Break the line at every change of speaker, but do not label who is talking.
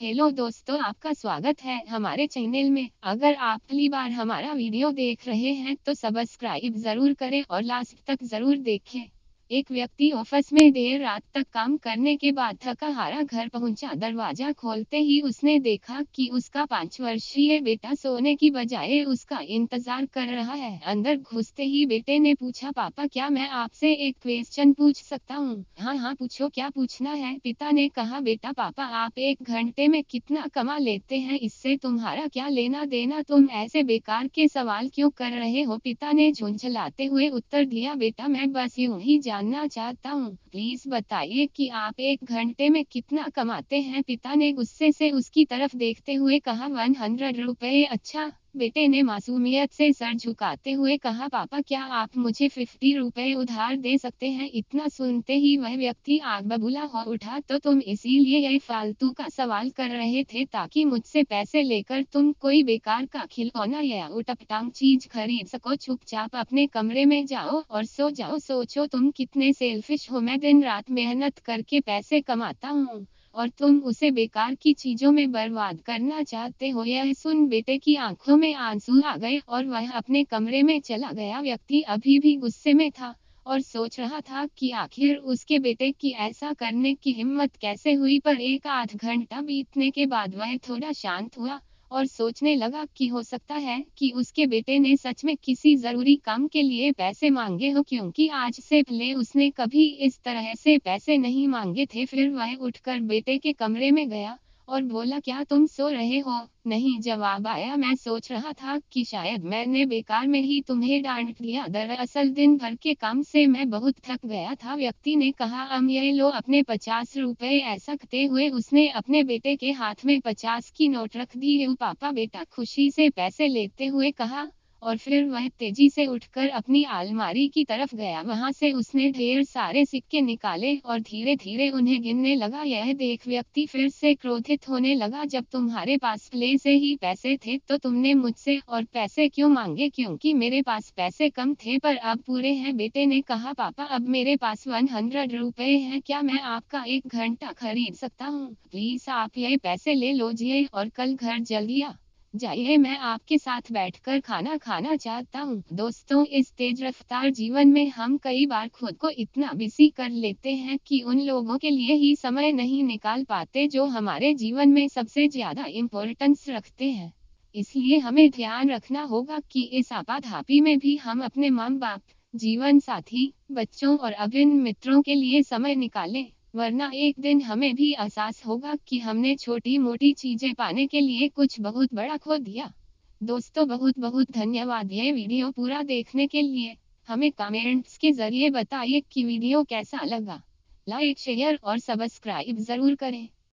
Hello दोस्तों, आपका स्वागत है हमारे चैनल में। अगर आप पहली बार हमारा वीडियो देख रहे हैं तो सब्सक्राइब जरूर करें और लास्ट तक जरूर देखें। एक व्यक्ति ऑफिस में देर रात तक काम करने के बाद थका हारा घर पहुंचा। दरवाजा खोलते ही उसने देखा कि उसका 5 वर्षीय बेटा सोने की बजाय उसका इंतजार कर रहा है। अंदर घुसते ही बेटे ने पूछा, पापा क्या मैं आपसे एक क्वेश्चन पूछ सकता हूँ? हाँ हाँ पूछो, क्या पूछना है? पिता ने कहा, बेटा पापा आप 1 घंटे में कितना कमा लेते हैं, इससे तुम्हारा क्या लेना देना, तुम ऐसे बेकार के सवाल क्यों कर रहे हो? पिता ने झुंझलाते हुए उत्तर दिया, बेटा मैं बस यूं ही जानना चाहता हूँ, प्लीज बताइए कि आप 1 घंटे में कितना कमाते हैं? पिता ने गुस्से से उसकी तरफ देखते हुए कहा, 100 रुपए। अच्छा, बेटे ने मासूमियत से सर झुकाते हुए कहा, पापा क्या आप मुझे 50 रुपए उधार दे सकते हैं? इतना सुनते ही वह व्यक्ति आग बबूला हो उठा, तो तुम इसीलिए ये फालतू का सवाल कर रहे थे ताकि मुझसे पैसे लेकर तुम कोई बेकार का खिलौना या उटपटांग चीज खरीद सको? चुपचाप अपने कमरे में जाओ और सो जाओ। सोचो तुम कितने सेल्फिश हो। मैं दिन रात मेहनत करके पैसे कमाता हूँ और तुम उसे बेकार की चीजों में बर्बाद करना चाहते हो। यह सुन बेटे की आंखों में आंसू आ गए और वह अपने कमरे में चला गया। व्यक्ति अभी भी गुस्से में था और सोच रहा था कि आखिर उसके बेटे की ऐसा करने की हिम्मत कैसे हुई, पर एक आध घंटा बीतने के बाद वह थोड़ा शांत हुआ और सोचने लगा कि हो सकता है कि उसके बेटे ने सच में किसी जरूरी काम के लिए पैसे मांगे हो, क्योंकि आज से पहले उसने कभी इस तरह से पैसे नहीं मांगे थे। फिर वह उठकर बेटे के कमरे में गया और बोला, क्या तुम सो रहे हो? नहीं, जवाब आया, मैं सोच रहा था कि शायद मैंने बेकार में ही तुम्हें डांट दिया, दरअसल दिन भर के काम से मैं बहुत थक गया था। व्यक्ति ने कहा, ये लो अपने 50 रुपए। ऐसा कहते हुए उसने अपने बेटे के हाथ में 50 की नोट रख दी। पापा, बेटा खुशी से पैसे लेते हुए कहा, और फिर वह तेजी से उठकर अपनी अलमारी की तरफ गया। वहां से उसने ढेर सारे सिक्के निकाले और धीरे धीरे उन्हें गिनने लगा। यह देख व्यक्ति फिर से क्रोधित होने लगा, जब तुम्हारे पास पहले से ही पैसे थे तो तुमने मुझसे और पैसे क्यों मांगे? क्योंकि मेरे पास पैसे कम थे पर अब पूरे हैं। बेटे ने कहा, पापा अब मेरे पास 100 रुपए हैं, क्या मैं आपका 1 घंटा खरीद सकता हूँ? प्लीज आप ये पैसे ले लीजिए और कल घर जल्दी आ जाइए, मैं आपके साथ बैठकर खाना खाना चाहता हूँ। दोस्तों, इस तेज रफ्तार जीवन में हम कई बार खुद को इतना बिजी कर लेते हैं कि उन लोगों के लिए ही समय नहीं निकाल पाते जो हमारे जीवन में सबसे ज्यादा इम्पोर्टेंस रखते हैं। इसलिए हमें ध्यान रखना होगा कि इस आपाधापी में भी हम अपने माँ बाप, जीवन साथी, बच्चों और अभिन्न मित्रों के लिए समय निकालें, वरना एक दिन हमें भी एहसास होगा कि हमने छोटी मोटी चीजें पाने के लिए कुछ बहुत बड़ा खो दिया। दोस्तों, बहुत बहुत धन्यवाद ये वीडियो पूरा देखने के लिए। हमें कमेंट्स के जरिए बताइए कि वीडियो कैसा लगा। लाइक, शेयर और सब्सक्राइब जरूर करें।